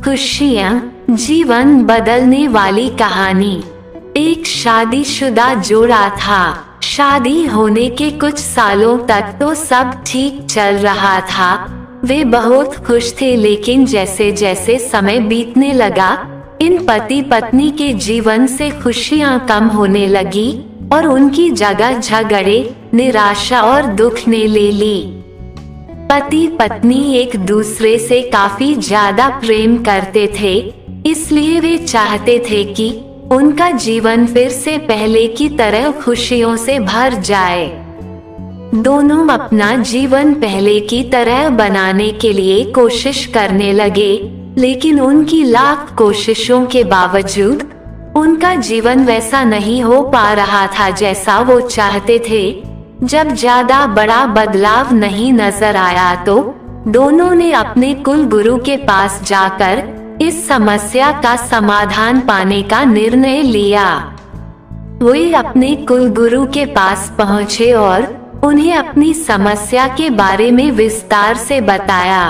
खुशियाँ, जीवन बदलने वाली कहानी। एक शादीशुदा जोड़ा था। शादी होने के कुछ सालों तक तो सब ठीक चल रहा था। वे बहुत खुश थे, लेकिन जैसे जैसे समय बीतने लगा, इन पति पत्नी के जीवन से खुशियाँ कम होने लगी और उनकी जगह झगड़े, निराशा और दुख ने ले ली। पति पत्नी एक दूसरे से काफी ज्यादा प्रेम करते थे, इसलिए वे चाहते थे कि उनका जीवन फिर से पहले की तरह खुशियों से भर जाए। दोनों अपना जीवन पहले की तरह बनाने के लिए कोशिश करने लगे, लेकिन उनकी लाख कोशिशों के बावजूद उनका जीवन वैसा नहीं हो पा रहा था जैसा वो चाहते थे। जब ज्यादा बड़ा बदलाव नहीं नजर आया तो दोनों ने अपने कुल गुरु के पास जाकर इस समस्या का समाधान पाने का निर्णय लिया। वे अपने कुल गुरु के पास पहुँचे और उन्हें अपनी समस्या के बारे में विस्तार से बताया।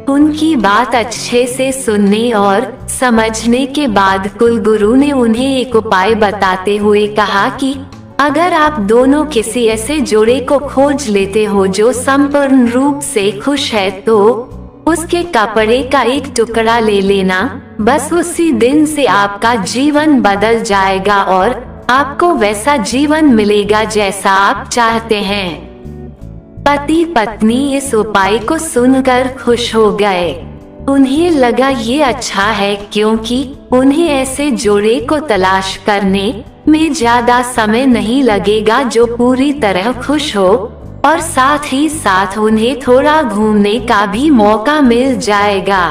उनकी बात अच्छे से सुनने और समझने के बाद कुल गुरु ने उन्हें एक उपाय बताते हुए कहा कि अगर आप दोनों किसी ऐसे जोड़े को खोज लेते हो जो संपूर्ण रूप से खुश है, तो उसके कपड़े का एक टुकड़ा ले लेना। बस उसी दिन से आपका जीवन बदल जाएगा और आपको वैसा जीवन मिलेगा जैसा आप चाहते हैं। पति पत्नी इस उपाय को सुनकर खुश हो गए। उन्हें लगा ये अच्छा है, क्योंकि उन्हें ऐसे जोड़े को तलाश करने में ज्यादा समय नहीं लगेगा जो पूरी तरह खुश हो, और साथ ही साथ उन्हें थोड़ा घूमने का भी मौका मिल जाएगा।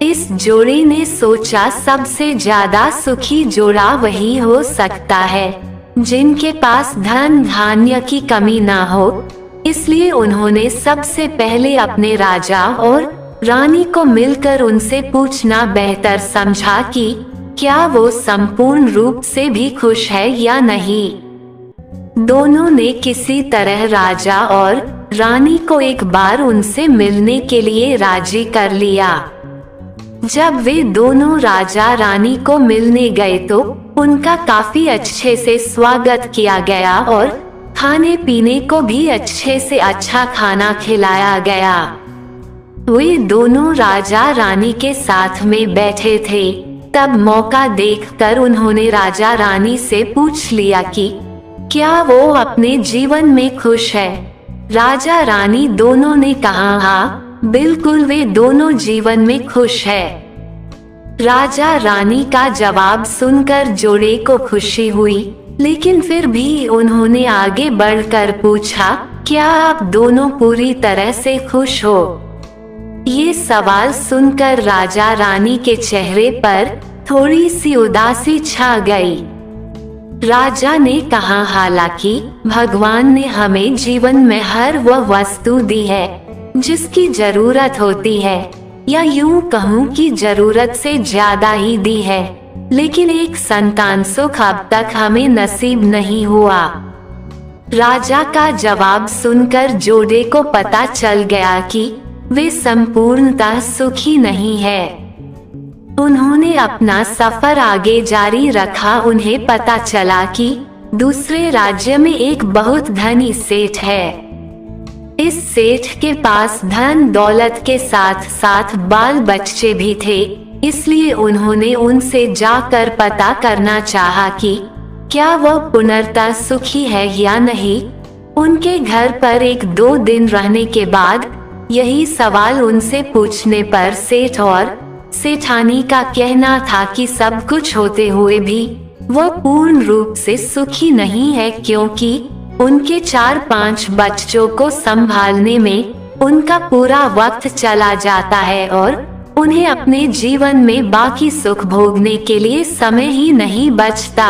इस जोड़े ने सोचा सबसे ज्यादा सुखी जोड़ा वही हो सकता है जिनके पास धन धान्य की कमी ना हो। इसलिए उन्होंने सबसे पहले अपने राजा और रानी को मिलकर उनसे पूछना बेहतर समझा कि क्या वो संपूर्ण रूप से भी खुश है या नहीं। दोनों ने किसी तरह राजा और रानी को एक बार उनसे मिलने के लिए राजी कर लिया। जब वे दोनों राजा रानी को मिलने गए तो उनका काफी अच्छे से स्वागत किया गया और खाने पीने को भी अच्छे से अच्छा खाना खिलाया गया। वे दोनों राजा रानी के साथ में बैठे थे। तब मौका देखकर उन्होंने राजा रानी से पूछ लिया कि क्या वो अपने जीवन में खुश है। राजा रानी दोनों ने कहा हाँ, बिल्कुल वे दोनों जीवन में खुश है। राजा रानी का जवाब सुनकर जोड़े को खुशी हुई, लेकिन फिर भी उन्होंने आगे बढ़कर पूछा, क्या आप दोनों पूरी तरह से खुश हो। ये सवाल सुनकर राजा रानी के चेहरे पर थोड़ी सी उदासी छा गई। राजा ने कहा, हालांकि भगवान ने हमें जीवन में हर वह वस्तु दी है जिसकी जरूरत होती है, या यूं कहूं कि जरूरत से ज्यादा ही दी है, लेकिन एक संतान सुख अब तक हमें नसीब नहीं हुआ। राजा का जवाब सुनकर जोड़े को पता चल गया कि वे संपूर्णतः सुखी नहीं है। उन्होंने अपना सफर आगे जारी रखा। उन्हें पता चला कि दूसरे राज्य में एक बहुत धनी सेठ है। इस सेठ के पास धन दौलत के साथ साथ बाल बच्चे भी थे, इसलिए उन्होंने उनसे जाकर पता करना चाहा कि क्या वह पूर्णतः सुखी है या नहीं। उनके घर पर 1-2 दिन रहने के बाद यही सवाल उनसे पूछने पर सेठ और सेठानी का कहना था कि सब कुछ होते हुए भी वह पूर्ण रूप से सुखी नहीं है, क्योंकि उनके 4-5 बच्चों को संभालने में उनका पूरा वक्त चला जाता है और उन्हें अपने जीवन में बाकी सुख भोगने के लिए समय ही नहीं बचता।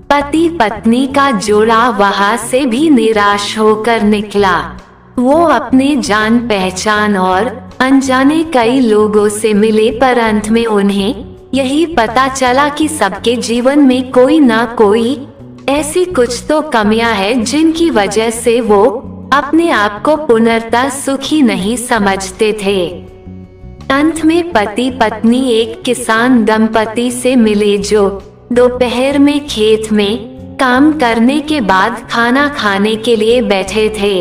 पति पत्नी का जोड़ा वहां से भी निराश होकर निकला। वो अपने जान पहचान और अनजाने कई लोगों से मिले, पर अंत में उन्हें यही पता चला कि सबके जीवन में कोई ना कोई ऐसी कुछ तो कमियां हैं जिनकी वजह से वो अपने आप को पूर्णतः सुखी नहीं समझते थे। अंत में पति पत्नी एक किसान दंपति से मिले जो दोपहर में खेत में काम करने के बाद खाना खाने के लिए बैठे थे।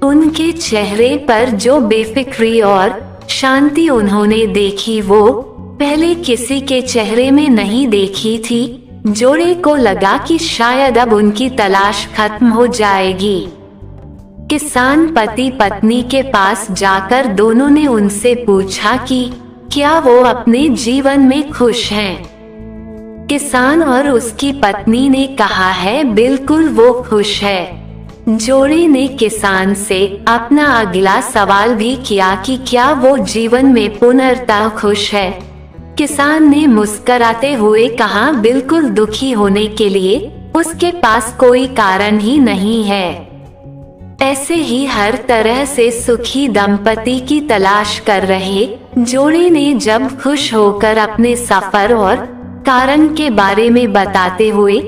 उनके चेहरे पर जो बेफिक्री और शांति उन्होंने देखी वो पहले किसी के चेहरे में नहीं देखी थी। जोड़े को लगा कि शायद अब उनकी तलाश खत्म हो जाएगी। किसान पति पत्नी के पास जाकर दोनों ने उनसे पूछा कि क्या वो अपने जीवन में खुश हैं। किसान और उसकी पत्नी ने कहा है बिल्कुल वो खुश है। जोड़े ने किसान से अपना अगला सवाल भी किया कि क्या वो जीवन में पूर्णतः खुश है। किसान ने मुस्कुराते हुए कहा बिल्कुल दुखी होने के लिए उसके पास कोई कारण ही नहीं है। ऐसे ही हर तरह से सुखी दंपति की तलाश कर रहे जोड़े ने जब खुश होकर अपने सफर और कारण के बारे में बताते हुए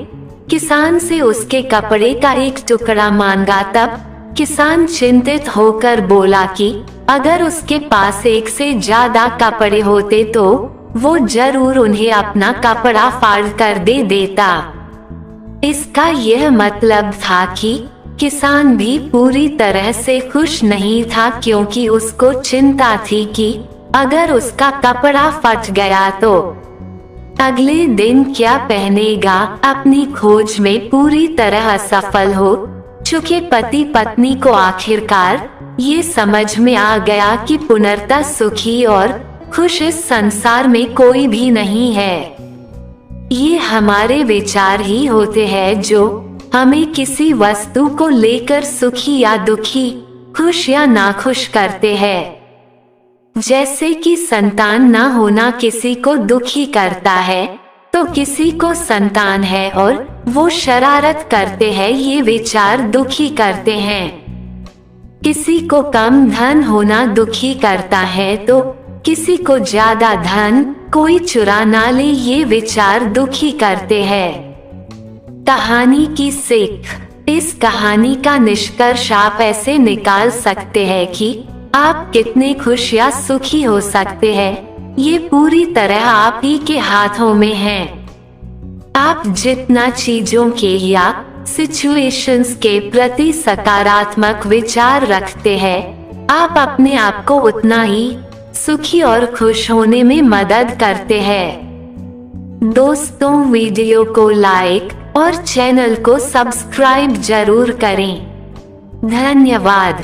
किसान से उसके कपड़े का एक टुकड़ा मांगा, तब किसान चिंतित होकर बोला कि अगर उसके पास एक से ज्यादा कपड़े होते तो वो जरूर उन्हें अपना कपड़ा फाड़ कर दे देता। इसका यह मतलब था कि किसान भी पूरी तरह से खुश नहीं था, क्योंकि उसको चिंता थी कि अगर उसका कपड़ा फट गया तो अगले दिन क्या पहनेगा। अपनी खोज में पूरी तरह असफल हो चुके पति पत्नी को आखिरकार ये समझ में आ गया कि पूर्णतः सुखी और खुश इस संसार में कोई भी नहीं है। ये हमारे विचार ही होते हैं जो हमें किसी वस्तु को लेकर सुखी या दुखी, खुश या नाखुश करते हैं। जैसे कि संतान न होना किसी को दुखी करता है, तो किसी को संतान है और वो शरारत करते हैं, ये विचार दुखी करते हैं। किसी को कम धन होना दुखी करता है, तो किसी को ज्यादा धन कोई चुरा ना ले, ये विचार दुखी करते हैं। कहानी की सीख। इस कहानी का निष्कर्ष आप ऐसे निकाल सकते हैं कि आप कितने खुश या सुखी हो सकते हैं, ये पूरी तरह आप ही के हाथों में है। आप जितना चीजों के या सिचुएशंस के प्रति सकारात्मक विचार रखते हैं, आप अपने आप को उतना ही सुखी और खुश होने में मदद करते हैं। दोस्तों, वीडियो को लाइक और चैनल को सब्सक्राइब जरूर करें। धन्यवाद।